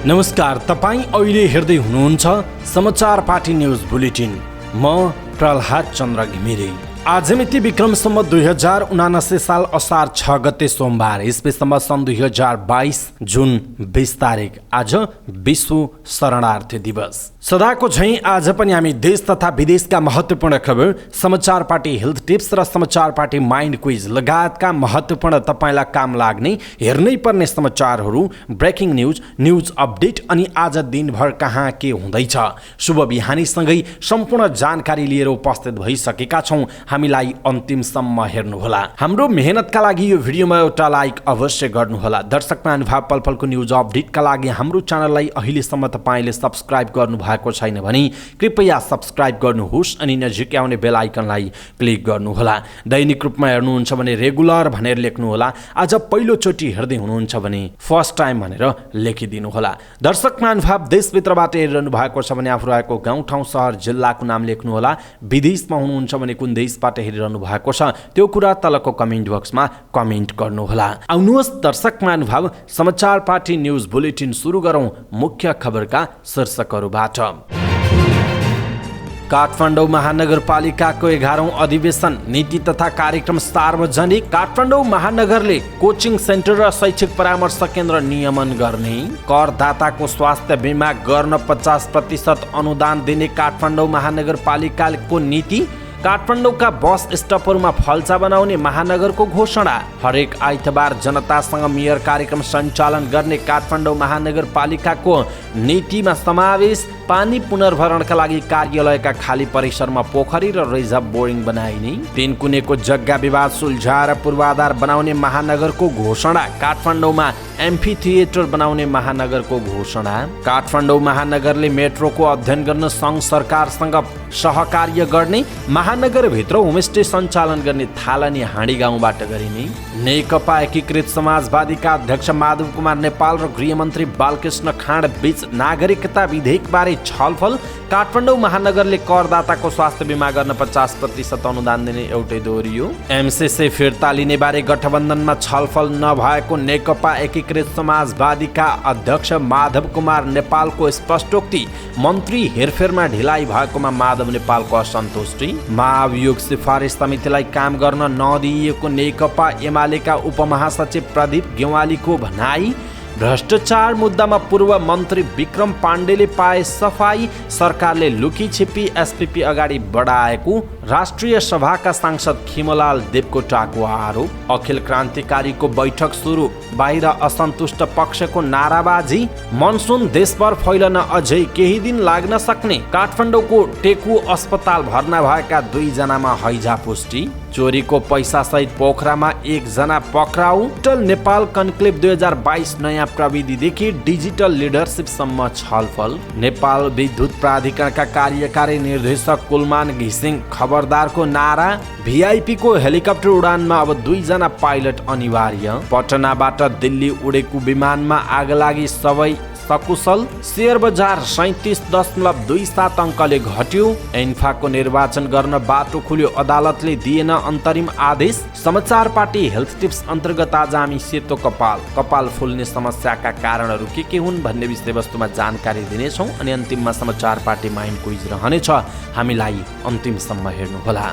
नमस्कार, तपाईं अहिले हेर्दै हुनुहुन्छ समाचार पार्टी न्युज बुलेटिन। म प्रहलाद चन्द्र घिमिरे। आज मिति विक्रम सम्वत 2079 साल असार 6 गते सोमबार, ईस्वीसम्म सन् 2022 जुन 20 तारिक। आज विश्व शरणार्थी दिवस। सदाको झैं आज पनि हामी देश तथा विदेशका महत्त्वपूर्ण खबर, समाचार पार्टी हेल्थ टिप्स र समाचार पार्टी माइन्ड क्विज लगायतका महत्त्वपूर्ण तपाईंलाई काम लाग्ने हेर्नै पर्ने समाचारहरू, ब्रेकिङ न्युज, न्युज अपडेट अनि आज दिनभर कहाँ के हुँदैछ, शुभ बिहानीसँगै सम्पूर्ण जानकारी लिएर उपस्थित भइसकेका छौं। हामीलाई अन्तिमसम्म हेर्नुहोला। हाम्रो मेहनतका लागि यो भिडियोमा एउटा लाइक अवश्य गर्नुहोला। दर्शक महानुभाव, पलपलको न्युज अपडेटका लागि हाम्रो च्यानललाई अहिलेसम्म तपाईले सब्स्क्राइब गर्नुभएको छैन भने कृपया सब्स्क्राइब गर्नुहोस् अनि नजिकै आउने बेल आइकनलाई क्लिक गर्नुहोला। दैनिक रूपमा हेर्नुहुन्छ भने रेगुलर भनेर लेख्नुहोला। आज पहिलोचोटि हेर्दै हुनुहुन्छ भने फर्स्ट टाइम भनेर लेखिदिनुहोला। दर्शक महानुभाव, देशभित्रबाट हेरिरहनु भएको छ भने आफू रहेको गाउँ ठाउँ सहर जिल्लाको नाम लेख्नुहोला। विदेशमा हुनुहुन्छ भने कुन देशबाट हेरिरहनु भएको छ त्यो कुरा तलको कमेन्ट बक्समा कमेन्ट गर्नुहोला। आउनुहोस् दर्शक महानुभाव, समाचार पार्टी न्युज बुलेटिन सुरु गरौं मुख्य खबरका शीर्षकहरूबाट। काठमाडौँ महानगरपालिकाको 11औं अधिवेशन, नीति तथा कार्यक्रम सार्वजनिक। काठमाडौँ महानगरले कोचिङ सेन्टर र शैक्षिक परामर्श केन्द्र नियमन गर्ने। करदाताको स्वास्थ्य बिमा गर्न 50% अनुदान दिने काठमाडौँ महानगरपालिकाको नीति। काठमाडौँका बस स्टपहरूमा फल्चा बनाउने महानगरको घोषणा। हरेक आइतबार जनतासँग मेयर कार्यक्रम सञ्चालन गर्ने काठमाडौँ महानगरपालिकाको नीतिमा समावेश। पानी पुनर्भरणका लागि कार्यालयका खाली परिसरमा पोखरी र रिजर्भ बोरिङ बनाइने। तीनकुनेको जग्गा विवाद सुल्झाएर पूर्वाधार बनाउने महानगरको घोषणा। काठमाडौँमा एम्फी थिएटर बनाउने महानगरको घोषणा। काठमाडौँ महानगरले मेट्रोको अध्ययन गर्न सङ्घ सरकारसँग सहकार्य गर्ने। महानगरभित्र होमस्टे सञ्चालन गर्ने थालनी हाँडी गाउँबाट गरिने। नेकपा एकीकृत समाजवादीका अध्यक्ष माधव कुमार नेपाल र गृहमन्त्री बालकृष्ण खाँड बीच नागरिकता विधेयकबारे छलफल। काठमाडौँ महानगरले करदाताको स्वास्थ्य बिमा गर्न 50% अनुदान दिने एउटै दोहोरियो। एमसीसी फिर्ता लिने बारे गठबन्धनमा छलफल नभएको नेकपा एकीकृत समाजवादीका अध्यक्ष माधव कुमार नेपालको स्पष्टोक्ति। मन्त्री हेरफेरमा ढिलाइ भएकोमा माधव नेपालको असन्तुष्टि। महाभियोग सिफारिस समितिलाई काम गर्न नदिएको नेकपा एमालेका उपमहासचिव प्रदीप गेवालीको भनाई। भ्रष्टाचार मुद्दामा पूर्व मन्त्री विक्रम पाण्डेले पाए सफाई। सरकारले लुकी छिपी एसपीपी अगाडि बढाएको। राष्ट्रिय सभाका सांसद खिमलाल देवकोटाको आरोप। अखिल क्रान्तिकारीको बैठक सुरु, बाहिर असन्तुष्ट पक्षको नाराबाजी। मनसुन देशभर फैलन अझै केही दिन लाग्न सक्ने। काठमाडौँको टेकु अस्पताल भर्ना भएका 2 जनामा हैजा पुष्टि। चोरीको पैसा सहित पोखरामा 1 जना पक्राउ। डिजिटल नेपाल कन्क्लेभ 2022 नयाँ प्रविधिदेखि डिजिटल लिडरसिपसम्म छलफल। नेपाल विद्युत प्राधिकरणका कार्यकारी निर्देशक कुलमान घिसिङ खबरदारको नारा। भिआइपीको हेलिकप्टर उडानमा अब 2 जना पाइलट अनिवार्य। पटनाबाट दिल्ली उडेको विमानमा आगलागी, सबै सकुशल। शेयर बजार 37.27 अङ्कले घट्यो। एन्फाको निर्वाचन गर्न बाटो खुल्यो, अदालतले दिएन अन्तरिम आदेश। समाचार पार्टी हेल्थ टिप्स अन्तर्गत आज हामी सेतो कपाल फुल्ने समस्याका कारणहरू के हुन् भन्ने विषयवस्तुमा जानकारी दिनेछौँ अनि अन्तिममा समाचार पार्टी माइन्ड क्विज रहनेछ। हामीलाई अन्तिमसम्म हेर्नुहोला।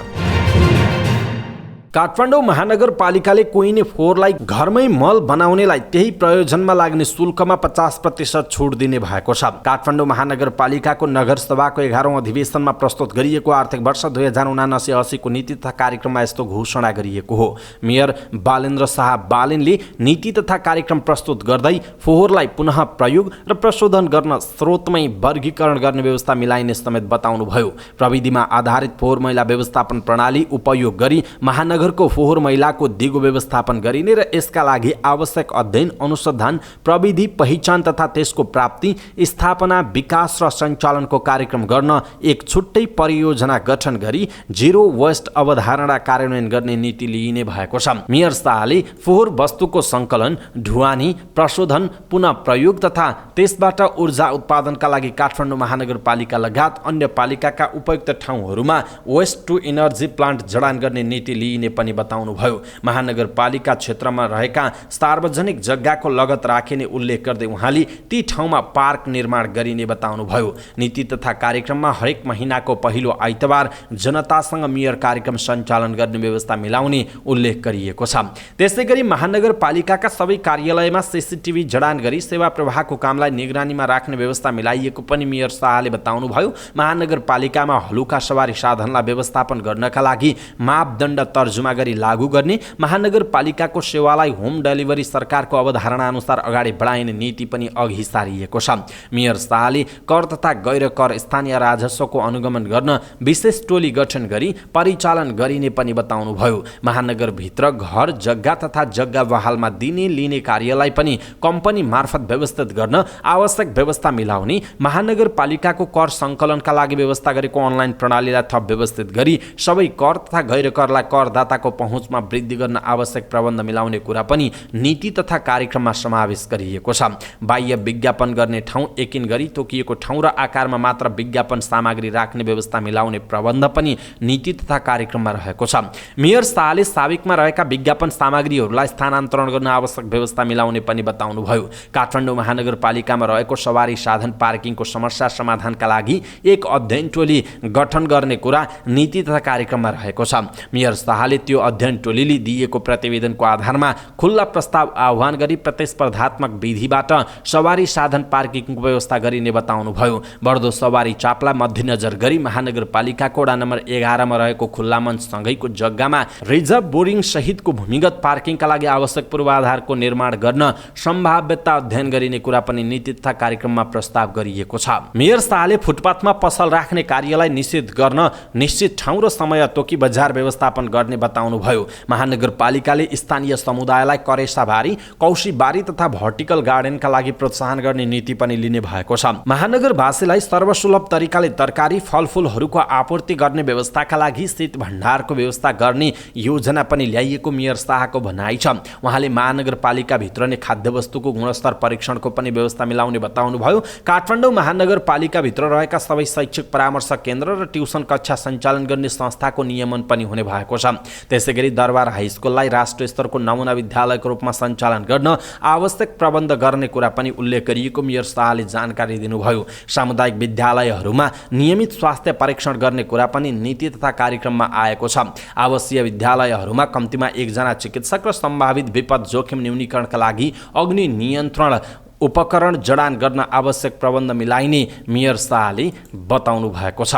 काठमाडौँ महानगरपालिकाले कोइने फोहोरलाई घरमै मल बनाउनेलाई त्यही प्रयोजनमा लाग्ने शुल्कमा 50% छुट दिने भएको छ। काठमाडौँ महानगरपालिकाको नगरसभाको 11औं अधिवेशनमा प्रस्तुत गरिएको आर्थिक वर्ष 2079-80 को नीति तथा कार्यक्रममा यस्तो घोषणा गरिएको हो। मेयर बालेन्द्र शाह बालेनले नीति तथा कार्यक्रम प्रस्तुत गर्दै फोहोरलाई पुनः प्रयोग र प्रशोधन गर्न स्रोतमै वर्गीकरण गर्ने व्यवस्था मिलाइने समेत बताउनुभयो। प्रविधिमा आधारित फोहोर मैला व्यवस्थापन प्रणाली उपयोग गरी महानगरको फोहोर मैलाको दिगो व्यवस्थापन गरिने र यसका लागि आवश्यक अध्ययन, अनुसन्धान, प्रविधि पहिचान तथा त्यसको प्राप्ति, स्थापना, विकास र सञ्चालनको कार्यक्रम गर्न एक छुट्टै परियोजना गठन गरी जिरो वेस्ट अवधारणा कार्यान्वयन गर्ने नीति लिइने भएको छ। मेयर शाहले फोहोर वस्तुको सङ्कलन, ढुवानी, प्रशोधन, पुनः प्रयोग तथा त्यसबाट ऊर्जा उत्पादनका लागि काठमाडौँ महानगरपालिका लगायत अन्य पालिकाका उपयुक्त ठाउँहरूमा वेस्ट टु इनर्जी प्लान्ट जडान गर्ने नीति लिइने गरिने पनि बताउनुभयो। महानगरपालिका क्षेत्रमा रहेका सार्वजनिक जग्गाको लगत राखिने उल्लेख गर्दै उहाँले ती ठाउँमा पार्क निर्माण गरिने बताउनुभयो। नीति तथा कार्यक्रममा हरेक महिनाको पहिलो आइतबार जनतासँग मेयर कार्यक्रम सञ्चालन गर्ने व्यवस्था मिलाउने उल्लेख गरिएको छ। त्यसैगरी महानगरपालिकाका सबै कार्यालयमा सीसीटीभी जडान गरी सेवा प्रवाहको कामलाई निगरानीमा राख्ने व्यवस्था मिलाइएको पनि मेयर शाहले बताउनुभयो। महानगरपालिकामा हलुका सवारी साधनलाई व्यवस्थापन गर्नका लागि मापदण्ड तर्जुमा गरी लागू गर्ने, महानगरपालिकाको सेवालाई होम डेलिभरी सरकारको अवधारणा अनुसार अगाडि बढाइने नीति पनि अघि सारिएको छ। मेयर शाहले कर तथा गैर कर स्थानीय राजस्वको अनुगमन गर्न विशेष टोली गठन गरी परिचालन गरिने पनि बताउनुभयो। महानगरभित्र घर जग्गा तथा जग्गा बहालमा दिने लिने कार्यलाई पनि कम्पनी मार्फत व्यवस्थित गर्न आवश्यक व्यवस्था मिलाउने, महानगरपालिकाको कर सङ्कलनका लागि व्यवस्था गरेको अनलाइन प्रणालीलाई थप व्यवस्थित गरी सबै कर तथा गैर करलाई करदाताको पहुँचमा वृद्धि गर्न आवश्यक प्रबन्ध मिलाउने कुरा पनि नीति तथा कार्यक्रममा समावेश गरिएको छ। बाह्य विज्ञापन गर्ने ठाउँ एकिन गरी तोकिएको ठाउँ र आकारमा मात्र विज्ञापन सामग्री राख्ने व्यवस्था मिलाउने प्रबन्ध पनि नीति तथा कार्यक्रममा रहेको छ। मेयर शाहले साबिकमा रहेका विज्ञापन सामग्रीहरूलाई स्थानान्तरण गर्न आवश्यक व्यवस्था मिलाउने पनि बताउनुभयो। काठमाडौँ महानगरपालिकामा रहेको सवारी साधन पार्किङको समस्या समाधानका लागि एक अध्ययन टोली गठन गर्ने कुरा नीति तथा कार्यक्रममा रहेको छ। मेयर शाहले त्यो अध्ययन टोलीले दिएको प्रतिवेदनको आधारमा खुल्ला प्रस्ताव आह्वान गरी प्रतिस्पर्धात्मक विधिबाट सवारी साधन पार्किङको व्यवस्था गरिने बताउनुभयो। बढ्दो सवारी चापलाई मध्यनजर गरी महानगरपालिकाको वडा नम्बर 11 मा रहेको खुल्ला मञ्चसँगैको जग्गामा रिजर्भ बोर्डिङ सहितको भूमिगत पार्किङका लागि आवश्यक पूर्वाधारको निर्माण गर्न सम्भाव्यता अध्ययन गरिने कुरा पनि नीति तथा कार्यक्रममा प्रस्ताव गरिएको छ। मेयर शाहले फुटपाथमा पसल राख्ने कार्यलाई निषेध गर्न निश्चित ठाउँ र समय तोकी बजार व्यवस्थापन गर्ने बताउनुभयो। महानगरपालिकाले स्थानीय समुदायलाई करेसाबारी, कौशीबारी तथा भर्टिकल गार्डनका लागि प्रोत्साहन गर्ने नीति पनि लिने भएको छ। महानगरवासीलाई सर्वसुलभ तरिकाले तरकारी फलफुलहरूको आपूर्ति गर्ने व्यवस्थाका लागि शीत भण्डारको व्यवस्था गर्ने योजना पनि ल्याइएको मेयर शाहको भनाइ छ। उहाँले महानगरपालिकाभित्र नै खाद्यवस्तुको गुणस्तर परीक्षणको पनि व्यवस्था मिलाउने बताउनुभयो। काठमाडौँ महानगरपालिकाभित्र रहेका सबै शैक्षिक परामर्श केन्द्र र ट्युसन कक्षा सञ्चालन गर्ने संस्थाको नियमन पनि हुने भएको छ। त्यसैगरी दरबार हाई स्कुललाई राष्ट्रिय स्तरको नमुना विद्यालयको रूपमा सञ्चालन गर्न आवश्यक प्रबन्ध गर्ने कुरा पनि उल्लेख गरिएको मेयर शाहले जानकारी दिनुभयो। सामुदायिक विद्यालयहरूमा नियमित स्वास्थ्य परीक्षण गर्ने कुरा पनि नीति तथा कार्यक्रममा आएको छ। आवासीय विद्यालयहरूमा कम्तीमा 1 जना चिकित्सक र सम्भावित विपद जोखिम न्यूनीकरणका लागि अग्नि नियन्त्रण उपकरण जडान गर्न आवश्यक प्रबन्ध मिलाइने मेयर शाहले बताउनु भएको छ।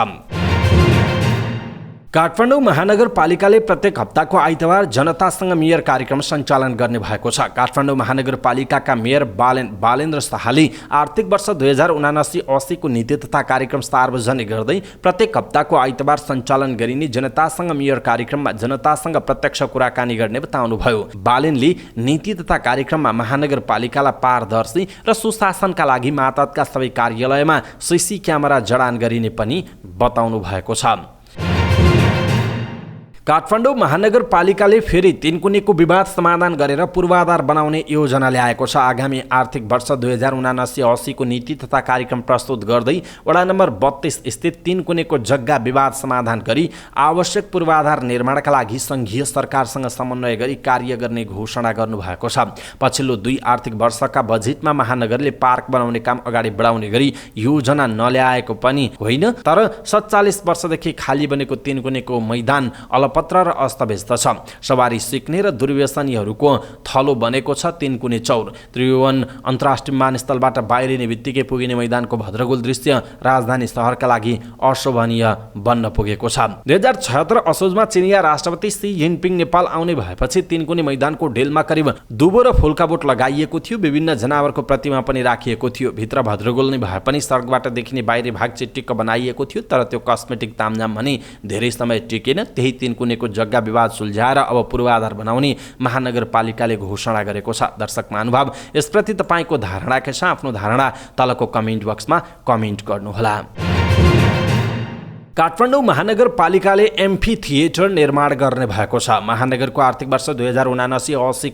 काठमाडौँ महानगरपालिकाले प्रत्येक हप्ताको आइतबार जनतासँग मेयर कार्यक्रम सञ्चालन गर्ने भएको छ। काठमाडौँ महानगरपालिकाका मेयर बालेन्द्र शाहले आर्थिक वर्ष 2079-80 को नीति तथा कार्यक्रम सार्वजनिक गर्दै प्रत्येक हप्ताको आइतबार सञ्चालन गरिने जनतासँग मेयर कार्यक्रममा जनतासँग प्रत्यक्ष कुराकानी गर्ने बताउनुभयो। बालेनले नीति तथा कार्यक्रममा महानगरपालिकालाई पारदर्शी र सुशासनका लागि मातहतका सबै कार्यालयमा सीसी क्यामेरा जडान गरिने पनि बताउनु भएको छ। काठमाडौँ महानगरपालिकाले फेरि तिनकुनेको विवाद समाधान गरेर पूर्वाधार बनाउने योजना ल्याएको छ। आगामी आर्थिक वर्ष 2079-80 को नीति तथा कार्यक्रम प्रस्तुत गर्दै वडा नम्बर 32 स्थित तिनकुनेको जग्गा विवाद समाधान गरी आवश्यक पूर्वाधार निर्माणका लागि सङ्घीय सरकारसँग समन्वय गरी कार्य गर्ने घोषणा गर्नुभएको छ। पछिल्लो 2 आर्थिक वर्षका बजेटमा महानगरले पार्क बनाउने काम अगाडि बढाउने गरी योजना नल्याएको पनि होइन, तर 47 वर्षदेखि खाली बनेको तिनकुनेको मैदान पत्र र अस्तव्यस्त छ। सवारी सिक्ने र दुर्व्यसनीहरूको थलो बनेको छ तिनकुने चौर। त्रिभुवन अन्तर्राष्ट्रिय विमानस्थलबाट बाहिरिने बित्तिकै पुगिने मैदानको भद्रगोल दृश्य राजधानी शहरका लागि अशोभनीय बन्न पुगेको छ। 2076 असोजमा चिनिया राष्ट्रपति सी जिनपिङ नेपाल आउने भएपछि तिनकुने मैदानको डेलमा करिब दुबो र फुलका बोट लगाइएको थियो। विभिन्न जनावरको प्रतिमा पनि राखिएको थियो। भित्र भद्रगोल नै भए पनि सडकबाट देखिने बाहिरी भाग चिट्टिक्क बनाइएको थियो, तर त्यो कस्मेटिक तामझाम भने धेरै समय टिकेन। त्यही तिनकुनेको जग्गा विवाद सुल्झाएर अब पूर्वाधार बनाउने महानगरपालिकाले घोषणा गरेको छ। दर्शक महानुभाव, यसप्रति तपाईँको धारणा के छ? आफ्नो धारणा तलको कमेन्ट बक्समा कमेन्ट गर्नुहोला। काठमाडौँ महानगरपालिकाले एम्फी थिएटर निर्माण गर्ने भएको छ। महानगरको आर्थिक वर्ष 2079-80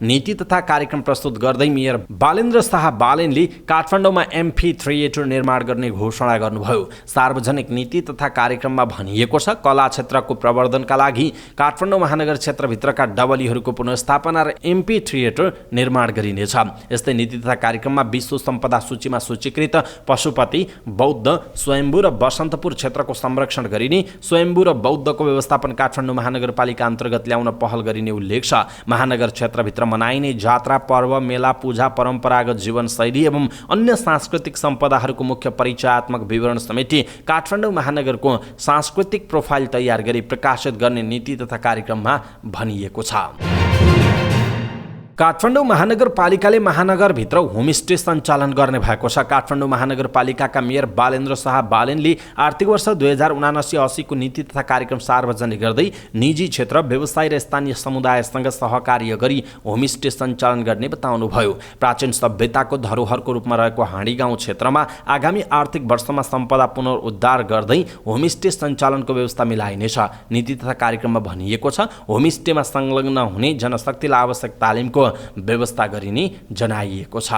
नीति तथा कार्यक्रम प्रस्तुत गर्दै मेयर बालेन्द्र शाह बालेनले काठमाडौँमा एम्फी थिएटर निर्माण गर्ने घोषणा गर्नुभयो। सार्वजनिक नीति तथा कार्यक्रममा भनिएको छ, कला क्षेत्रको प्रवर्धनका लागि काठमाडौँ महानगर क्षेत्रभित्रका डबलीहरूको पुनर्स्थापना र एम्फी थिएटर निर्माण गरिनेछ। यस्तै नीति तथा कार्यक्रममा विश्व सम्पदा सूचीमा सूचीकृत पशुपति, बौद्ध, स्वयम्भू र बसन्तपुर क्षेत्रको संरक्षण गरिने, स्वयम्भू र बौद्धको व्यवस्थापन काठमाडौँ महानगरपालिका अन्तर्गत ल्याउन पहल गरिने उल्लेख छ। महानगर क्षेत्रभित्र मनाइने जात्रा, पर्व, मेला, पूजा, परम्परागत जीवनशैली एवं अन्य सांस्कृतिक सम्पदाहरूको मुख्य परिचयात्मक विवरण समेटी काठमाडौँ महानगरको सांस्कृतिक प्रोफाइल तयार गरी प्रकाशित गर्ने नीति तथा कार्यक्रममा भनिएको छ। काठमाडौँ महानगरपालिकाले महानगरभित्र होमस्टे सञ्चालन गर्ने भएको छ। काठमाडौँ महानगरपालिकाका मेयर बालेन्द्र शाह बालेनले आर्थिक वर्ष 2079-80 को नीति तथा कार्यक्रम सार्वजनिक गर्दै निजी क्षेत्र, व्यवसाय र स्थानीय समुदायसँग सहकार्य गरी होमस्टे सञ्चालन गर्ने बताउनुभयो। प्राचीन सभ्यताको धरोहरको रूपमा रहेको हाँडी गाउँ क्षेत्रमा आगामी आर्थिक वर्षमा सम्पदा पुनरुद्धार गर्दै होमस्टे सञ्चालनको व्यवस्था मिलाइनेछ। नीति तथा कार्यक्रममा भनिएको छ, होमस्टेमा संलग्न हुने जनशक्तिलाई आवश्यक तालिमको व्यवस्था गरिने जनाइएको छ।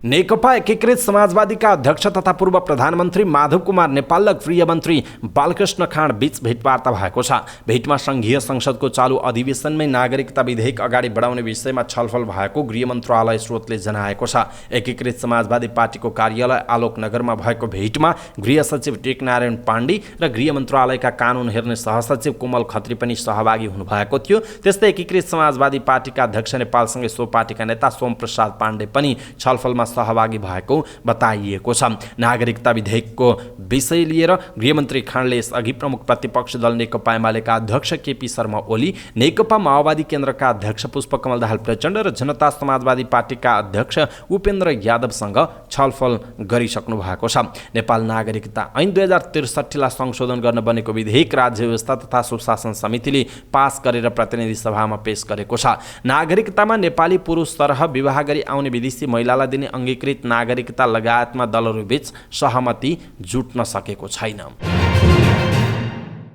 नेकपा एकीकृत समाजवादीका अध्यक्ष तथा पूर्व प्रधानमन्त्री माधव कुमार नेपाल र गृह मन्त्री बालकृष्ण खाँड बीच भेटवार्ता भएको छ। भेटमा संघीय संसदको चालु अधिवेशनमै नागरिकता विधेयक अगाडि बढाउने विषयमा छलफल भएको गृह मन्त्रालय स्रोतले जनाएको छ। एकीकृत समाजवादी पार्टीको कार्यालय आलोकनगरमा भएको भेटमा गृह सचिव टेकनारायण पाण्डे र गृह मन्त्रालयका कानुन हेर्ने सहसचिव कोमल खत्री पनि सहभागी हुनुभएको थियो। त्यस्तै एकीकृत समाजवादी पार्टीका अध्यक्ष नेपालसँगै सो पार्टीका नेता सोमप्रसाद पाण्डे पनि छलफलमा सहभागी भएको बताइएको छ। नागरिकता विधेयकको विषय लिएर गृहमन्त्री खाँडले यसअघि प्रमुख प्रतिपक्ष दल नेकपा एमालेका अध्यक्ष केपी शर्मा ओली, नेकपा माओवादी केन्द्रका अध्यक्ष पुष्पकमल दाहाल प्रचण्ड र जनता समाजवादी पार्टीका अध्यक्ष उपेन्द्र यादवसँग छलफल गरिसक्नु भएको छ। नेपाल नागरिकता ऐन 2063लाई संशोधन गर्न बनेको विधेयक राज्य व्यवस्था तथा सुशासन समितिले पास गरेर प्रतिनिधि सभामा पेश गरेको छ। नागरिकतामा नेपाली पुरुष सरह विवाह गरी आउने विदेशी महिलालाई दिने अंगीकृत नागरिकता लगायतमा दलहरूबीच सहमति जुट्न सकेको छैन।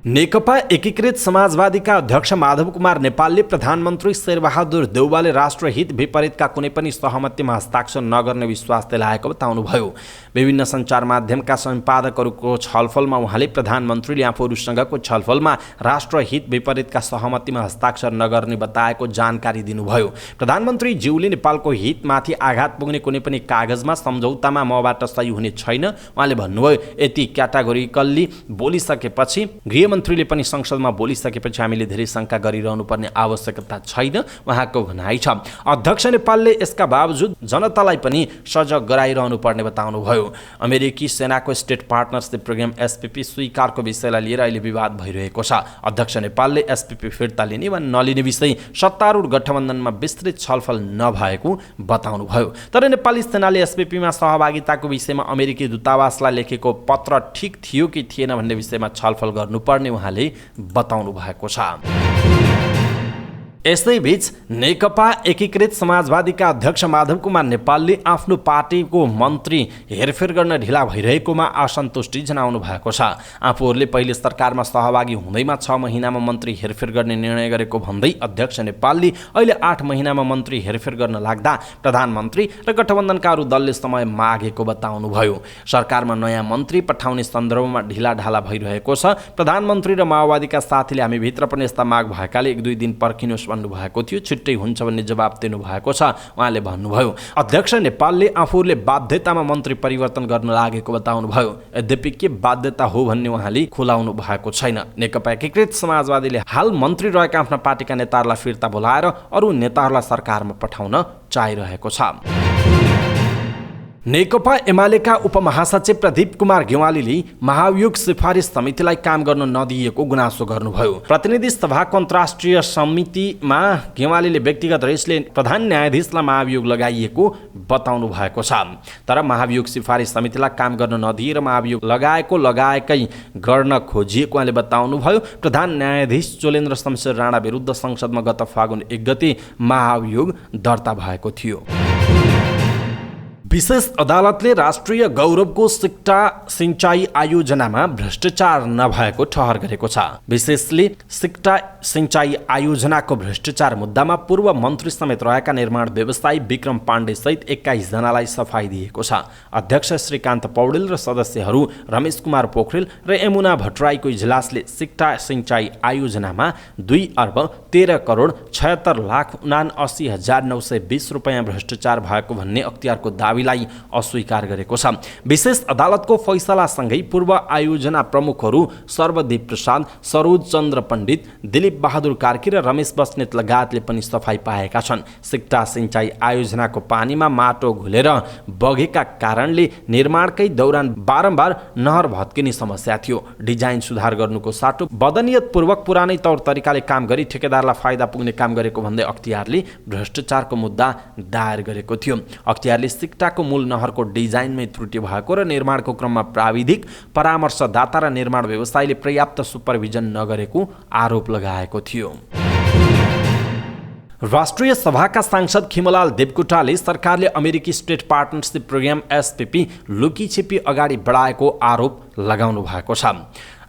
नेकपा एकीकृत समाजवादीका अध्यक्ष माधव कुमार नेपालले प्रधानमन्त्री शेरबहादुर देउवाले राष्ट्रहित विपरीतका कुनै पनि सहमतिमा हस्ताक्षर नगर्ने विश्वास दिलाएको बताउनुभयो। विभिन्न सञ्चार माध्यमका सम्पादकहरूको छलफलमा उहाँले प्रधानमन्त्रीले आफूहरूसँगको छलफलमा राष्ट्रहित विपरीतका सहमतिमा हस्ताक्षर नगर्ने बताएको जानकारी दिनुभयो। प्रधानमन्त्री ज्यूले नेपालको हितमाथि आघात पुग्ने कुनै पनि कागजमा सम्झौतामा मबाट सही हुने छैन। उहाँले भन्नुभयो, यति क्याटेगोरिकल्ली बोलिसकेपछि गृहमन्त्रीले पनि संसदमा बोलिसकेपछि हामीले धेरै शङ्का गरिरहनु पर्ने आवश्यकता छैन, उहाँको भनाइ छ। अध्यक्ष नेपालले यसका बावजुद जनतालाई पनि सजग गराइरहनु पर्ने बताउनुभयो। अमेरिकी सेनाको स्टेट पार्टनरशिप प्रोग्राम एसपीपी स्वीकारको विषयलाई लिएर अहिले विवाद भइरहेको छ। अध्यक्ष नेपालले एसपीपी फिर्ता लिने वा नलिने विषय सत्तारूढ गठबन्धनमा विस्तृत छलफल नभएको बताउनुभयो। तर नेपाली सेनाले एसपीपीमा सहभागिताको विषयमा अमेरिकी दूतावासलाई लेखेको पत्र ठिक थियो कि थिएन भन्ने विषयमा छलफल गर्नुपर्ने उहाँले बताउनु भएको छ। यसैबीच नेकपा एकीकृत समाजवादीका अध्यक्ष माधव कुमार नेपालले आफ्नो पार्टीको मन्त्री हेरफेर गर्न ढिला भइरहेकोमा असन्तुष्टि जनाउनु भएको छ। आफूहरूले पहिले सरकारमा सहभागी हुँदैमा 6 महिनामा मन्त्री हेरफेर गर्ने निर्णय गरेको भन्दै अध्यक्ष नेपालले अहिले 8 महिनामा मन्त्री हेरफेर गर्न लाग्दा प्रधानमन्त्री र गठबन्धनका अरू दलले समय मागेको बताउनुभयो। सरकारमा नयाँ मन्त्री पठाउने सन्दर्भमा ढिलाढाला भइरहेको छ। प्रधानमन्त्री र माओवादीका साथीले हामी भित्र पनि यस्ता माग भएकाले 1-2 दिन पर्खिनुहोस् भन्नुभएको थियो, छिट्टै हुन्छ भन्ने जवाब दिनुभएको छ। उहाँले भन्नुभयो, अध्यक्ष नेपालले आफूहरूले बाध्यतामा मन्त्री परिवर्तन गर्न लागेको बताउनुभयो। यद्यपि के बाध्यता हो भन्ने उहाँले खुलाउनु भएको छैन। नेकपा एकीकृत समाजवादीले हाल मन्त्री रहेका आफ्ना पार्टीका नेताहरूलाई फिर्ता बोलाएर अरू नेताहरूलाई सरकारमा पठाउन चाहिरहेको छ। नेकपा एमालेका उपमहासचिव प्रदीप कुमार गेवालीले महाभियोग सिफारिस समितिलाई काम गर्न नदिएको गुनासो गर्नुभयो। प्रतिनिधि सभाको अन्तर्राष्ट्रिय समितिमा गेवालीले व्यक्तिगत रिसले प्रधान न्यायाधीशलाई महाभियोग लगाइएको बताउनु भएको छ। तर महाभियोग सिफारिस समितिलाई काम गर्न नदिएर महाभियोग लगाएकै गर्न खोजिएको उहाँले बताउनुभयो। प्रधान न्यायाधीश चोलेन्द्र शमशेर राणा विरुद्ध संसदमा गत फागुन 1 गते महाभियोग दर्ता भएको थियो। विशेष अदालतले राष्ट्रिय गौरवको सिक्टा सिंचाई आयोजनामा भ्रष्टाचार नभएको ठहर गरेको छ। विशेषले सिक्टा सिंचाई आयोजनाको भ्रष्टाचार मुद्दामा पूर्व मन्त्री समेत रहेका निर्माण व्यवसायी विक्रम पाण्डे सहित 21 जनालाई सफाई दिएको छ। अध्यक्ष श्रीकान्त पौडेल र सदस्यहरू रमेश कुमार पोखरेल र यमुना भट्टराईको इजलासले सिक्टा सिंचाई आयोजनामा 2,73,76,79,920 रुपैयाँ भ्रष्टाचार भएको भन्ने अख्तियारको दावीलाई अस्वीकार गरेको छ। विशेष अदालतको फैसलासँगै पूर्व आयोजना प्रमुखहरू सर्वदीप प्रसाद, सरोज चन्द्र पण्डित, दिलीप बहादुर कार्की र रमेश बस्नेत लगायतले पनि सफाई पाएका छन्। सिक्टा सिंचाई आयोजनाको पानीमा माटो घुलेर बगेका कारणले निर्माणकै दौरान बारम्बार नहर भत्किने समस्या थियो। डिजाइन सुधार गर्नुको साटो बदनियतपूर्वक पुरानै तौर तरिकाले काम गरी ठेकेदारलाई फाइदा पुग्ने काम गरेको भन्दै अख्तियारले भ्रष्टाचारको मुद्दा दायर गरेको थियो। अख्तियारले सिक्टाको मूल नहरको डिजाइनमै त्रुटि भएको र निर्माणको क्रममा प्राविधिक परामर्शदाता र निर्माण व्यवसायीले पर्याप्त सुपरभिजन नगरेको आरोप लगाएको थियो। राष्ट्रिय सभाका सांसद खिमलाल देवकोटाले सरकारले अमेरिकी स्टेट पार्टनरसिप प्रोग्राम एसपीपी लुकीछिपी अगाडि बढाएको आरोप लगाउनु भएको छ।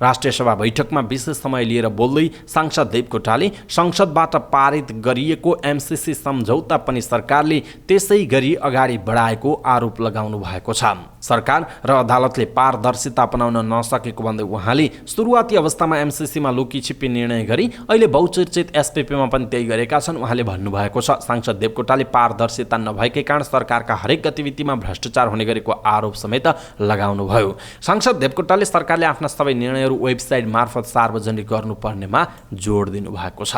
राष्ट्रिय सभा बैठकमा विशेष समय लिएर बोल्दै सांसद देवकोटाले संसदबाट पारित गरिएको एमसीसी सम्झौता पनि सरकारले त्यसै गरी अगाडि बढाएको आरोप लगाउनु भएको छ। सरकार र अदालतले पारदर्शिता अपनाउन नसकेको भन्दै उहाँले सुरुवाती अवस्थामा एमसीसीमा लुकीछिपी निर्णय गरी अहिले बहुचर्चित एसपीपीमा पनि त्यही गरेका छन् उहाँले भन्नुभएको छ। सांसद देवकोटाले पारदर्शिता नभएकै कारण सरकारका हरेक गतिविधिमा भ्रष्टाचार हुने गरेको आरोप समेत लगाउनुभयो। सांसद देवकोटाले सरकारले आफ्ना सबै निर्णय वेबसाइट मार्फत सार्वजनिक गर्नुपर्नेमा जोड दिनुभएको छ।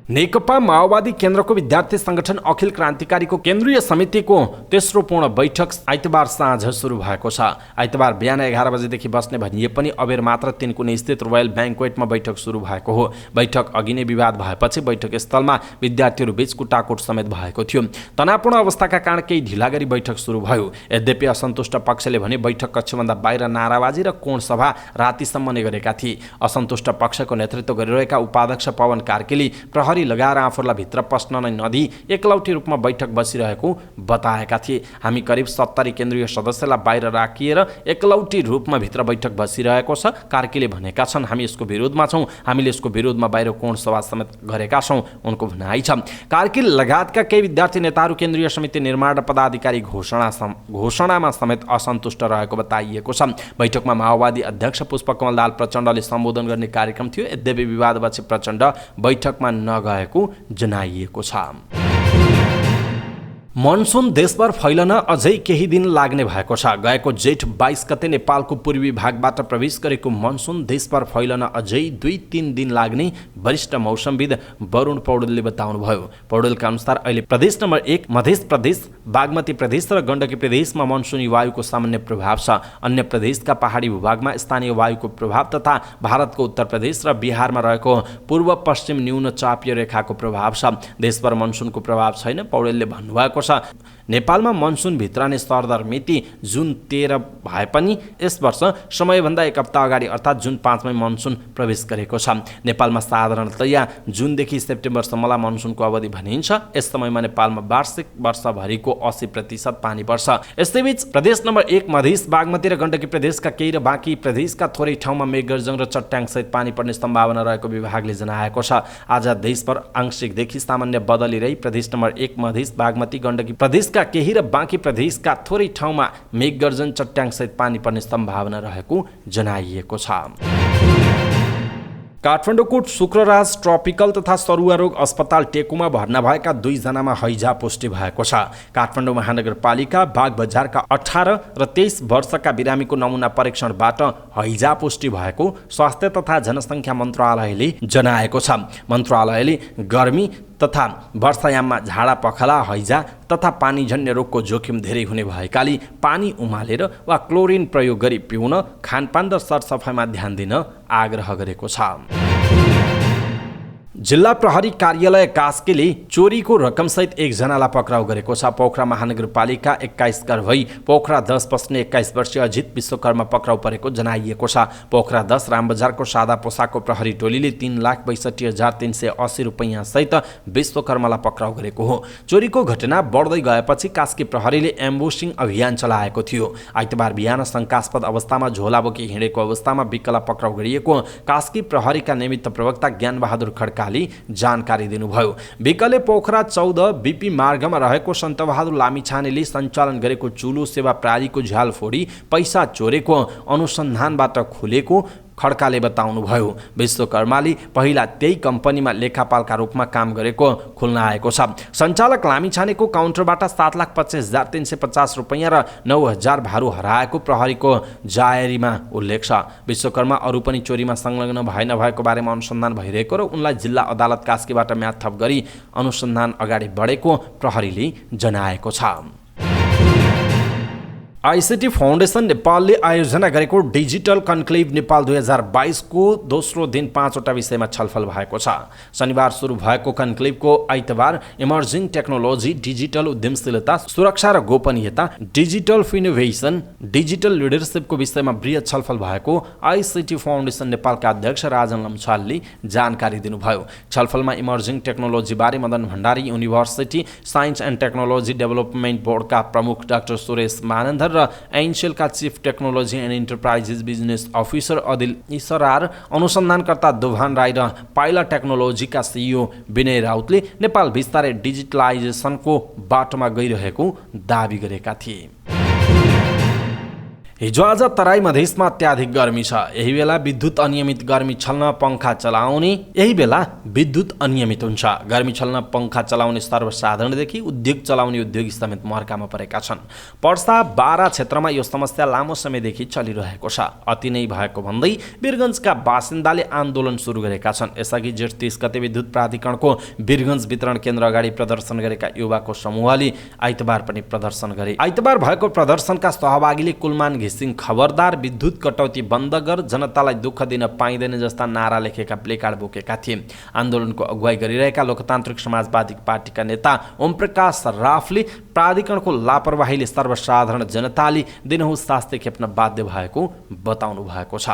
नेकपा माओवादी केन्द्रको विद्यार्थी संगठन अखिल क्रान्तिकारीको केन्द्रीय समितिको तेस्रो पूर्ण बैठक आइतबार साँझ सुरु भएको छ। आइतबार बिहान 11 बजेदेखि बस्ने भनिए पनि अबेर मात्र तिनकुने स्थित रोयल ब्याङ्क्वेटमा बैठक सुरु भएको हो। बैठक अघि नै विवाद भएपछि बैठक स्थलमा विद्यार्थीहरू बीच कुटाकुट समेत भएको थियो। तनावपूर्ण अवस्थाका कारण केही ढिला गरी बैठक सुरु भयो। यद्यपि असन्तुष्ट पक्षले भने बैठक कक्षभन्दा बाहिर नाराबाजी र कोण सभा रातिसम्म नै गरेका थिए। असन्तुष्ट पक्षको नेतृत्व गरिरहेका उपाध्यक्ष पवन कार्कीले प्रहरी लगाएर आफूलाई भित्र पस्न नै नदिई एकलौटी रूपमा बैठक बसिरहेको बताएका थिए। हामी करिब 70 केन्द्रीय सदस्यलाई बाहिर राखिएर एकलौटी रूपमा भित्र बैठक बसिरहेको छ कार्कीले भनेका छन्। हामी यसको विरोधमा छौँ, हामीले यसको विरोधमा बाहिर कोण सभा समेत गरेका छौँ उनको भनाइ छ। कार्की लगायतका केही विद्यार्थी नेताहरू केन्द्रीय समिति निर्माण र पदाधिकारी घोषणामा समेत असन्तुष्ट रहेको बताइएको छ। बैठकमा माओवादी अध्यक्ष पुष्पकमल दाहाल प्रचण्डले सम्बोधन गर्ने कार्यक्रम थियो। यद्यपि विवादपछि प्रचण्ड बैठकमा गएको जनाइएको छ। मनसुन देशभर फैलन अझै केही दिन लाग्ने भएको छ। गएको जेठ 22 गते नेपालको पूर्वी भागबाट प्रवेश गरेको मनसुन देशभर फैलन अझै 2-3 दिन लाग्ने वरिष्ठ मौसमविद वरुण पौडेलले बताउनुभयो। पौडेलका अनुसार अहिले प्रदेश नम्बर 1 मध्य प्रदेश, बागमती प्रदेश र गण्डकी प्रदेशमा मनसुनी वायुको सामान्य प्रभाव छ। अन्य प्रदेशका पहाडी भूभागमा स्थानीय वायुको प्रभाव तथा भारतको उत्तर प्रदेश र बिहारमा रहेको पूर्व पश्चिम न्यून चापीय रेखाको प्रभाव छ। देशभर मनसुनको प्रभाव छैन। पौडेलले भन्नुभएको नेपालमा मनसुन भित्रने सरदर मिति जुन 13 भए पनि यस वर्ष समयभन्दा एक हप्ता अगाडि अर्थात् जुन 5 मै मनसुन प्रवेश गरेको छ। नेपालमा साधारणतया जुनदेखि सेप्टेम्बरसम्मलाई मनसुनको अवधि भनिन्छ। यस समयमा नेपालमा वार्षिक वर्षभरिको 80% पानी पर्छ। यसैबीच प्रदेश नम्बर 1 मधेस, बागमती र गण्डकी प्रदेशका केही र बाँकी प्रदेशका थोरै ठाउँमा मेघगर्जन र चट्याङसहित पानी पर्ने सम्भावना रहेको विभागले जनाएको छ। आज देशभर आंशिकदेखि सामान्य बदली रही प्रदेश नम्बर 1 मधेस, बागमती, गण्डकी प्रदेशका केही र बाँकी प्रदेशका थोरै ठाउँमा मेघगर्जन चट्याङसहित पानी पर्ने सम्भावना रहेको जनाइएको छ। काठमाडौँको शुक्रराज ट्रपिकल तथा सरुवा रोग अस्पताल टेकुमा भर्ना भएका 2 जनामा हैजा पुष्टि भएको छ। काठमाडौँ महानगरपालिका बागबजारका 18 र 23 वर्षका बिरामीको नमुना परीक्षणबाट हैजा पुष्टि भएको स्वास्थ्य तथा जनसङ्ख्या मन्त्रालयले जनाएको छ। मन्त्रालयले गर्मी तथा वर्षायाममा झाडा पखाला, हैजा तथा पानीजन्य रोगको जोखिम धेरै हुने भएकाले पानी उमालेर वा क्लोरिन प्रयोग गरी पिउन, खानपान र सरसफाइमा ध्यान दिन आग्रह गरेको छ। जिल्ला प्रहरी कार्यालय कास्कीले चोरीको रकमसहित एकजनालाई पक्राउ गरेको छ। पोखरा महानगरपालिका 21 घर भई पोखरा 10 बस्ने 21 वर्षीय अजित विश्वकर्मा पक्राउ परेको जनाइएको छ। पोखरा 10 रामबजारको सादा पोसाकको प्रहरी टोलीले 3,62,380 रुपैयाँ सहित विश्वकर्मालाई पक्राउ गरेको हो। चोरीको घटना बढ्दै गएपछि कास्की प्रहरीले एम्बुसिङ अभियान चलाएको थियो। आइतबार बिहान शंकास्पद अवस्थामा झोला बोकी हिँडेको अवस्थामा विकला पक्राउ गरिएको कास्की प्रहरीका निमित्त प्रवक्ता ज्ञानबहादुर खड्का जानकारी दिनुभयो। विकले पोखरा 14 बीपी मार्गमा रहेको सन्तबहादुर लामिछानेले सञ्चालन गरेको चुलो सेवा प्रालीको झ्याल फोडी पैसा चोरेको अनुसन्धानबाट खुलेको खड्काले बताउनुभयो। विश्वकर्माले पहिला त्यही कम्पनीमा लेखापालका रूपमा काम गरेको खुल्न आएको छ। सञ्चालक लामिछानेको काउन्टरबाट 7,25,350 रुपैयाँ र 9,000 भारू हराएको प्रहरीको जाहेरीमा उल्लेख छ। विश्वकर्मा अरू पनि चोरीमा संलग्न भए नभएको बारेमा अनुसन्धान भइरहेको र उनलाई जिल्ला अदालत कास्कीबाट म्याद थप गरी अनुसन्धान अगाडि बढेको प्रहरीले जनाएको छ। आइसिटी फाउन्डेसन नेपालले आयोजना गरेको डिजिटल कन्क्लेभ नेपाल 2022 को दोस्रो दिन 5वटा विषयमा छलफल भएको छ। शनिबार सुरु भएको कन्क्लेभको आइतबार इमर्जिङ टेक्नोलोजी, डिजिटल उद्यमशीलता, सुरक्षा र गोपनीयता, डिजिटल इनोभेसन, डिजिटल लिडरसिपको विषयमा बृहत छलफल भएको आइसिटी फाउन्डेसन नेपालका अध्यक्ष राजन लम्छालले जानकारी दिनुभयो। छलफलमा इमर्जिङ टेक्नोलोजीबारे Madan Bhandari university science and technology development बोर्डका प्रमुख डाक्टर सुरेश मानन्धर र एन्सेलका chief technology and enterprises business officer Adil Israr, अनुसन्धानकर्ता दुभान राई र पाइला टेक्नोलोजीका सिइओ विनय राउतले नेपाल बिस्तारै डिजिटलाइजेसनको बाटोमा गइरहेको दावी गरेका थिए। हिजो आज तराई मधेसमा अत्याधिक गर्मी छ। यही बेला विद्युत अनियमित गर्मी छल्न पंखा चलाउने गर्मी छल्न पंखा चलाउने सर्वसाधारणदेखि उद्योग चलाउने उद्योगी समेत मर्कामा परेका छन्। पर्सा बारा क्षेत्रमा यो समस्या लामो समयदेखि चलिरहेको छ। अति नै भएको भन्दै वीरगञ्जका बासिन्दाले आन्दोलन सुरु गरेका छन्। यसअघि जेठ 30 गते विद्युत प्राधिकरणको वीरगञ्ज वितरण केन्द्र अगाडि प्रदर्शन गरेका युवाको समूहले आइतबार पनि प्रदर्शन गरे। आइतबार भएको प्रदर्शनका सहभागीले कुलमान घिसिङ खबरदार, विद्युत कटौती बन्द गर, जनतालाई दुःख दिन पाइँदैन जस्ता नारा लेखेका प्लेकार्ड बोकेका थिए। आन्दोलनको अगुवाई गरिरहेका लोकतान्त्रिक समाजवादी पार्टीका नेता ओमप्रकाश सर्राफले प्राधिकरणको लापरवाहीले सर्वसाधारण जनताले दिनहुँ शास्ति खेप्न बाध्य भएको बताउनु भएको छ।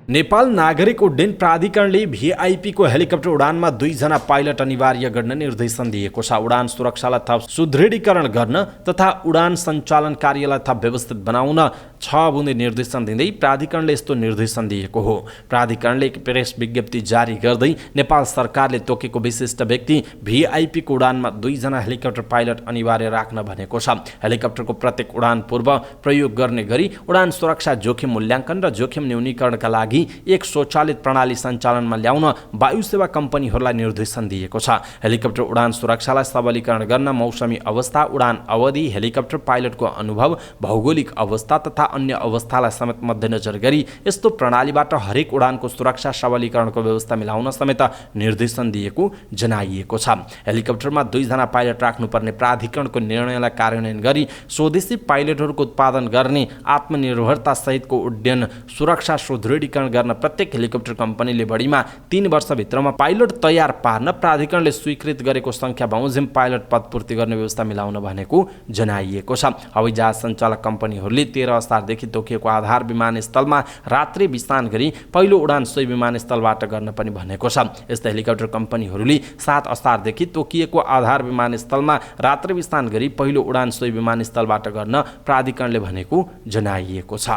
नेपाल नागरिक उड्डयन प्राधिकरणले भिआइपीको हेलिकप्टर उडानमा 2 जना पाइलट अनिवार्य गर्न निर्देशन दिएको छ। उडान सुरक्षालाई थप सुदृढीकरण गर्न तथा उडान सञ्चालन कार्यलाई थप व्यवस्थित बनाउन 6 बुँदे निर्देशन दिँदै प्राधिकरणले यस्तो निर्देशन दिएको हो। प्राधिकरणले एक प्रेस विज्ञप्ति जारी गर्दै नेपाल सरकारले तोकेको विशिष्ट व्यक्ति भिआइपीको उडानमा 2 जना हेलिकप्टर पाइलट अनिवार्य राख्न भनेको छ। हेलिकप्टरको प्रत्येक उडान पूर्व प्रयोग गर्ने गरी उडान सुरक्षा जोखिम मूल्याङ्कन र जोखिम न्यूनीकरणका लागि एक स्वचालित प्रणाली सञ्चालनमा ल्याउन वायु सेवा कम्पनीहरूलाई निर्देशन दिएको छ। हेलिकप्टर उडान सुरक्षालाई सबलीकरण गर्न मौसमी अवस्था, उडान अवधि, हेलिकप्टर पाइलटको अनुभव, भौगोलिक अवस्था तथा अन्य अवस्थालाई समेत मध्यनजर गरी यस्तो प्रणालीबाट हरेक उडानको सुरक्षा सबलीकरणको व्यवस्था मिलाउन समेत निर्देशन दिएको जनाइएको छ। हेलिकप्टरमा 2 जना पाइलट राख्नुपर्ने प्राधिकरणको निर्णयलाई कार्यान्वयन गरी स्वदेशी पाइलटहरूको उत्पादन गर्ने आत्मनिर्भरता सहितको उड्डयन सुरक्षा सुदृढीकरण गर्न प्रत्येक हेलिकप्टर कम्पनीले बढीमा 3 वर्षभित्रमा पाइलट तयार पार्न प्राधिकरणले स्वीकृत गरेको संख्या बमोजिम पाइलट पदपूर्ति गर्ने व्यवस्था मिलाउन भनेको जनाइएको छ। हवाईजहाज सञ्चालक कम्पनीहरूले 13 असारदेखि तोकिएको आधार विमानस्थलमा रात्रि विश्राम गरी पहिलो उडान सोही विमानस्थलबाट गर्न पनि भनेको छ। यस्ता हेलिकप्टर कम्पनीहरूले 7 असारदेखि तोकिएको आधार विमानस्थलमा रात्रि विश्राम गरी पहिलो उडान सोही विमानस्थलबाट गर्न प्राधिकरणले भनेको जनाइएको छ।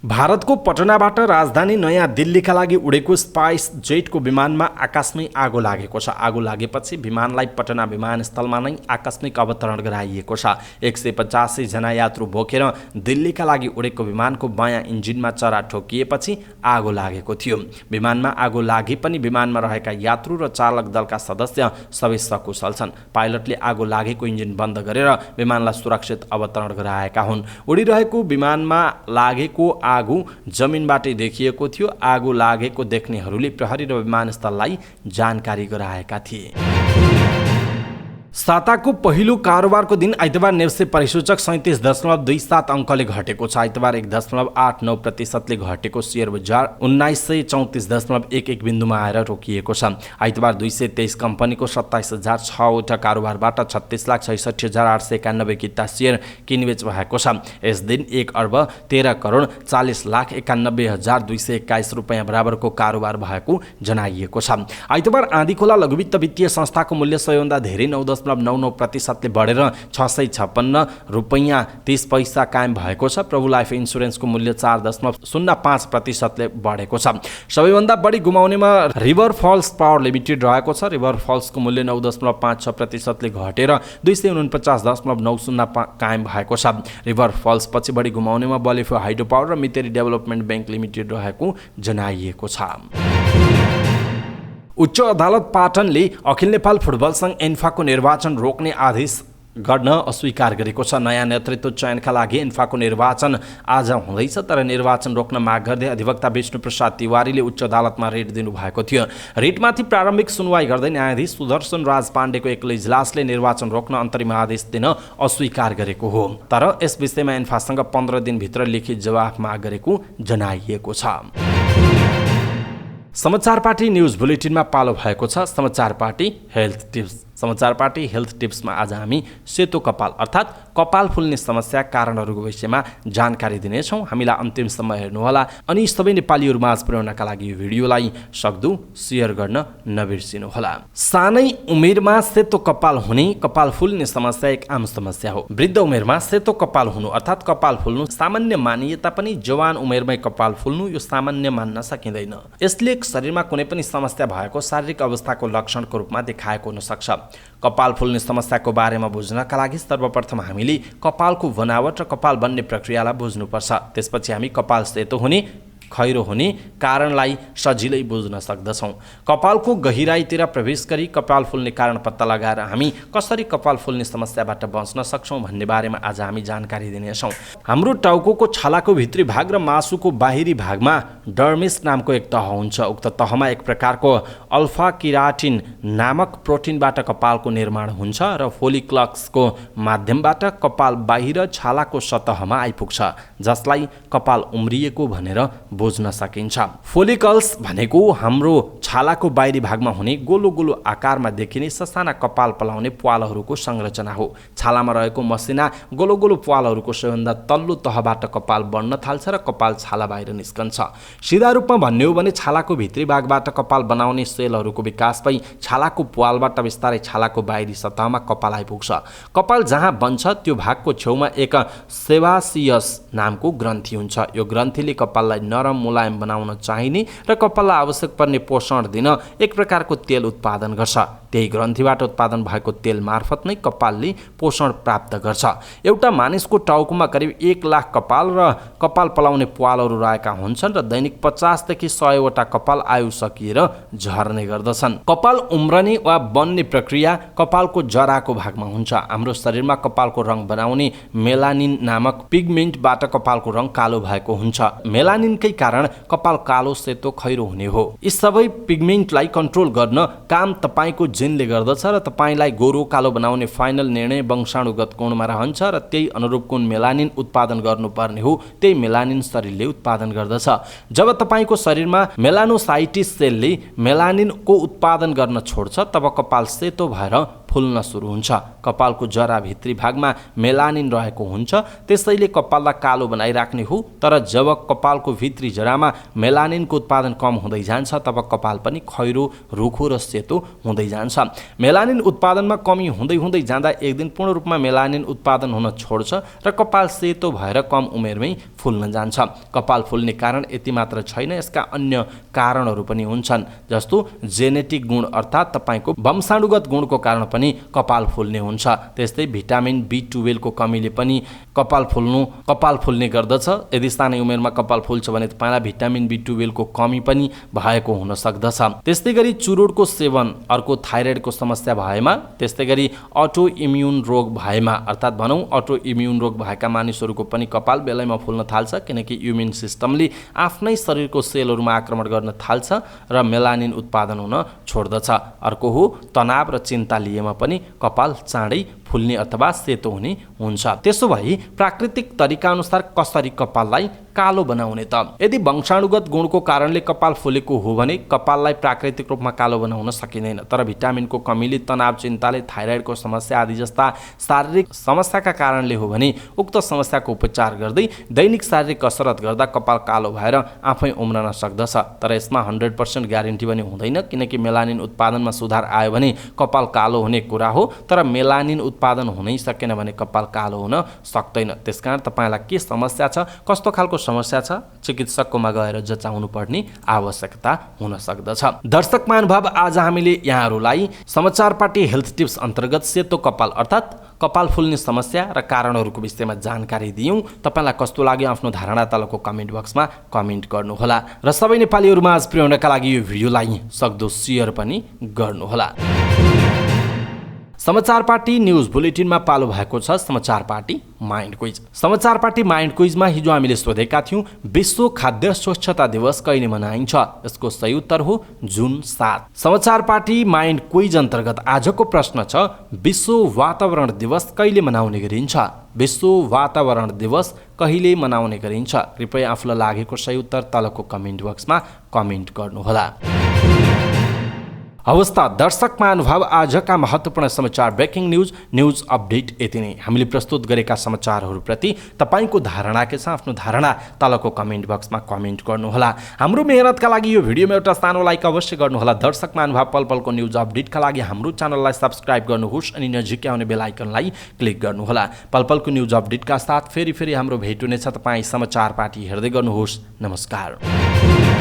भारतको पटनाबाट राजधानी नयाँ दिल्लीका लागि उडेको स्पाइस जेटको विमानमा आकाशमै आगो लागेको छ। आगो लागेपछि विमानलाई पटना विमानस्थलमा नै आकस्मिक अवतरण गराइएको छ। 185 जना यात्रु बोकेर दिल्लीका लागि उडेको विमानको बायाँ इन्जिनमा चरा ठोकिएपछि आगो लागेको थियो। विमानमा आगो लागे पनि विमानमा रहेका यात्रु र चालक दलका सदस्य सबै सकुशल छन्। पाइलटले आगो लागेको इन्जिन बन्द गरेर विमानलाई सुरक्षित अवतरण गराएका हुन्। उडिरहेको विमानमा लागेको आगो जमिनबाटै देखिएको थियो। आगो लागेको देख्नेहरूले प्रहरी र विमानस्थललाई जानकारी गराएका थिए। साताको पहिलो कारोबारको दिन आइतबार नेप्से परिसूचक 37.27 अङ्कले घटेको छ। आइतबार 1.89%ले घटेको सेयर बजार 1934.11 बिन्दुमा आएर रोकिएको छ। आइतबार 223 कम्पनीको 27,006वटा कारोबारबाट 36,66,891 किता सेयर किनबेच भएको छ। यस दिन 1,13,40,91,221 रुपैयाँ बराबरको कारोबार भएको जनाइएको छ। आइतबार आँधीखोला लघुवित्त वित्तीय संस्थाको मूल्य सबैभन्दा धेरै 9.99%ले बढेर 656 रुपैयाँ 30 पैसा कायम भएको छ। प्रभु लाइफ इन्सुरेन्सको मूल्य 4.05%ले बढेको छ। सबैभन्दा बढी गुमाउनेमा रिभर फल्स पावर लिमिटेड रहेको छ। रिभर फल्सको मूल्य 9.56%ले घटेर 249.90 कायम भएको छ। रिभर फल्स पछि बढी गुमाउनेमा बलेफो हाइड्रो पावर र मितेरी डेभलपमेन्ट बैंक लिमिटेड रहेको जनाइएको छ। उच्च अदालत पाटनले अखिल नेपाल फुटबल सङ्घ एन्फाको निर्वाचन रोक्ने आदेश गर्न अस्वीकार गरेको छ। नयाँ नेतृत्व चयनका लागि एन्फाको निर्वाचन आज हुँदैछ, तर निर्वाचन रोक्न माग गर्दै अधिवक्ता विष्णुप्रसाद तिवारीले उच्च अदालतमा रिट दिनुभएको थियो। रिटमाथि प्रारम्भिक सुनवाई गर्दै न्यायाधीश सुदर्शन राज पाण्डेको एक्लो इजलासले निर्वाचन रोक्न अन्तरिम आदेश दिन अस्वीकार गरेको हो, तर यस विषयमा एन्फासँग 15 दिनभित्र लिखित जवाफ माग गरेको जनाइएको छ। समाचार पार्टी न्युज बुलेटिनमा पालो भएको छ समाचार पार्टी हेल्थ टिप्स। समाचार पार्टी हेल्थ टिप्समा आज हामी सेतो कपाल अर्थात् कपाल फुल्ने समस्या कारणहरूको विषयमा जानकारी दिनेछौँ। हामीलाई अन्तिमसम्म हेर्नुहोला अनि सबै नेपालीहरू माझ पुर्याउनका लागि यो भिडियोलाई सक्दो सेयर गर्न नबिर्सिनुहोला। सानै उमेरमा सेतो कपाल हुने, कपाल फुल्ने समस्या एक आम समस्या हो। वृद्ध उमेरमा सेतो कपाल हुनु अर्थात् कपाल फुल्नु सामान्य मानिए तापनि जवान उमेरमै कपाल फुल्नु यो सामान्य मान्न सकिँदैन। यसले शरीरमा कुनै पनि समस्या भएको शारीरिक अवस्थाको लक्षणको रूपमा देखाएको हुन सक्छ। कपाल फुल्ने समस्याको बारेमा बुझ्नका लागि सर्वप्रथम हामीले कपालको बनावट र कपाल बन्ने प्रक्रियालाई बुझ्नुपर्छ। त्यसपछि हामी कपाल सेतो हुने, खैरो हुने कारणलाई सजिलै बुझ्न सक्दछौँ। कपालको गहिराइतिर प्रवेश गरी कपाल फुल्ने कारण पत्ता लगाएर हामी कसरी कपाल फुल्ने समस्याबाट बच्न सक्छौँ भन्ने बारेमा आज हामी जानकारी दिनेछौँ। हाम्रो टाउकोको छालाको भित्री भाग र मासुको बाहिरी भागमा डर्मिस नामको एक तह हुन्छ। उक्त तहमा एक प्रकारको अल्फा किराटिन नामक प्रोटिनबाट कपालको निर्माण हुन्छ र फोलिकल्सको माध्यमबाट कपाल बाहिर छालाको सतहमा आइपुग्छ, जसलाई कपाल उम्रिएको भनेर बुझ्न सकिन्छ। फोलिकल्स भनेको हाम्रो छालाको बाहिरी भागमा हुने गोलो गोलो आकारमा देखिने ससाना कपाल पलाउने प्वालहरूको संरचना हो। छालामा रहेको मसिना गोलो गोलो प्वालहरूको सबैभन्दा तल्लो तहबाट कपाल बढ्न थाल्छ र कपाल छाला बाहिर निस्कन्छ। सिधा रूपमा भन्ने हो भने छालाको भित्री भागबाट कपाल बनाउने सेलहरूको विकास भई छालाको प्वालबाट बिस्तारै छालाको बाहिरी सतहमा कपाल आइपुग्छ। कपाल जहाँ बन्छ त्यो भागको छेउमा एक सेबासियस नामको ग्रन्थि हुन्छ। यो ग्रन्थिले कपाललाई नरम मुलायम बनाउन चाहिने र कपाललाई आवश्यक पर्ने पोषण दिन एक प्रकारको तेल उत्पादन गर्छ। त्यही ग्रन्थिबाट उत्पादन भएको तेल मार्फत नै कपालले पोषण प्राप्त गर्छ। एउटा मानिसको टाउकोमा करिब 1 लाख कपाल र कपाल पलाउने प्वालहरू रहेका हुन्छन् र दैनिक 50 देखि 100 वटा कपाल आयु सकिएर झर्ने गर्दछन्। कपाल उम्रने वा बन्ने प्रक्रिया कपालको जराको भागमा हुन्छ। हाम्रो शरीरमा कपालको रङ बनाउने मेलानिन नामक पिगमेन्टबाट कपालको रङ कालो भएको हुन्छ। मेलानिनकै कारण कपाल कालो सेतो खैरो हुने हो। यी सबै पिगमेन्टलाई कन्ट्रोल गर्न काम तपाईँको जिनले गर्दछ र तपाईँलाई गोरो कालो बनाउने फाइनल निर्णय वंशाणुगत कोणमा रहन्छ र त्यही अनुरूप कुन मेलानिन उत्पादन गर्नुपर्ने हो त्यही मेलानिन शरीरले उत्पादन गर्दछ। जब तपाईँको शरीरमा मेलानोसाइटिस सेलले मेलानिनको उत्पादन गर्न छोड्छ तब कपाल सेतो भएर फुल्न सुरु हुन्छ। कपालको जरा भित्री भागमा मेलानिन रहेको हुन्छ, त्यसैले कपाललाई कालो बनाइराख्ने हो। तर जब कपालको भित्री जरामा मेलानिनको उत्पादन कम हुँदै जान्छ तब कपाल पनि खैरो, रुखो र सेतो हुँदै जान्छ। मेलानिन उत्पादनमा कमी हुँदै हुँदै जाँदा एक दिन पूर्ण रूपमा मेलानिन उत्पादन हुन छोड्छ र कपाल सेतो भएर कम उमेरमै फुल्न जान्छ। कपाल फुल्ने कारण यति मात्र छैन, यसका अन्य कारणहरू पनि हुन्छन्, जस्तो जेनेटिक गुण अर्थात् तपाईँको वंशाणुगत गुणको कारण पनि कपाल फुल्ने हुन्छ। त्यस्तै भिटामिन B12 को कमीले पनि कपाल फुल्ने गर्दछ। यदि सानै उमेरमा कपाल फुल्छ भने तपाईँलाई भिटामिन B12 को कमी पनि भएको हुन सक्दछ। त्यस्तै गरी चुरोटको सेवन, अर्को थाइरोइडको समस्या भएमा, त्यस्तै गरी अटो इम्युन रोग भएमा अर्थात् भनौँ अटो इम्युन रोग भएका मानिसहरूको पनि कपाल बेलैमा फुल्न थाल्छ, किनकि इम्युन सिस्टमले आफ्नै शरीरको सेलहरूमा आक्रमण गर्न थाल्छ र मेलानिन उत्पादन हुन छोड्दछ। अर्को हो तनाव र चिन्ता लिएमा व्यक्तिहरूमा पनि कपाल चाँडै फुल्ने अथवा सेतो हुने हुन्छ। त्यसो भए प्राकृतिक तरिका अनुसार कसरी कपाललाई कालो बनाउने त? यदि वंशाणुगत गुणको कारणले कपाल फुलेको हो भने कपाललाई प्राकृतिक रूपमा कालो बनाउन सकिँदैन। तर भिटामिनको कमीले, तनाव, चिन्ताले, थाइरोइडको समस्या आदि जस्ता शारीरिक समस्याका कारणले हो भने उक्त समस्याको उपचार गर्दै दैनिक शारीरिक कसरत गर्दा कपाल कालो भएर आफै उम्रन सक्दछ। तर यसमा 100% ग्यारेन्टी पनि हुँदैन, किनकि मेलानिन उत्पादनमा सुधार आयो भने कपाल कालो हुने कुरा हो, तर मेलानिन उत्पादन हुनै सकेन भने कपाल कालो हुन सक्दैन। त्यसकारण तपाईँलाई के समस्या छ, कस्तो खालको समस्या छ, चिकित्सककोमा गएर जचाउनु पर्ने आवश्यकता हुन सक्दछ। दर्शक महानुभाव, आज हामीले यहाँहरूलाई समाचार पार्टी हेल्थ टिप्स अन्तर्गत सेतो कपाल अर्थात् कपाल फुल्ने समस्या र कारणहरूको विषयमा जानकारी दियौँ। तपाईँलाई कस्तो लाग्यो आफ्नो धारणा तलको कमेन्ट बक्समा कमेन्ट गर्नुहोला र सबै नेपालीहरूमा आज पुर्याउनका लागि यो भिडियोलाई सक्दो सेयर पनि गर्नुहोला। समाचार पार्टी न्युज बुलेटिनमा पालो भएको छ समाचार पार्टी माइन्ड क्विज। समाचार पार्टी माइन्ड क्विजमा हिजो हामीले सोधेका थियौँ विश्व खाद्य स्वच्छता दिवस कहिले मनाइन्छ? यसको सही उत्तर हो जुन 7। समाचार पार्टी माइन्ड क्विज अन्तर्गत आजको प्रश्न छ विश्व वातावरण दिवस कहिले मनाउने गरिन्छ? विश्व वातावरण दिवस कहिले मनाउने गरिन्छ? कृपया आफूलाई लागेको सही उत्तर तलको कमेन्ट बक्समा कमेन्ट गर्नुहोला। अवस्था दर्शक महानुभाव, आजका महत्त्वपूर्ण समाचार ब्रेकिङ न्युज अपडेट यति नै। हामीले प्रस्तुत गरेका समाचारहरूप्रति तपाईँको धारणा के छ? आफ्नो धारणा तलको कमेन्ट बक्समा कमेन्ट गर्नुहोला। हाम्रो मेहनतका लागि यो भिडियोमा एउटा सानो लाइक अवश्य गर्नुहोला। दर्शक महानुभाव, पल पलको न्युज अपडेटका लागि हाम्रो च्यानललाई सब्सक्राइब गर्नुहोस् अनि नजिकै आउने बेल आइकनलाई क्लिक गर्नुहोला। पल पलको न्युज अपडेटका साथ फेरि हाम्रो भेट हुनेछ। तपाईँ समाचार पार्टी हेर्दै गर्नुहोस्। नमस्कार।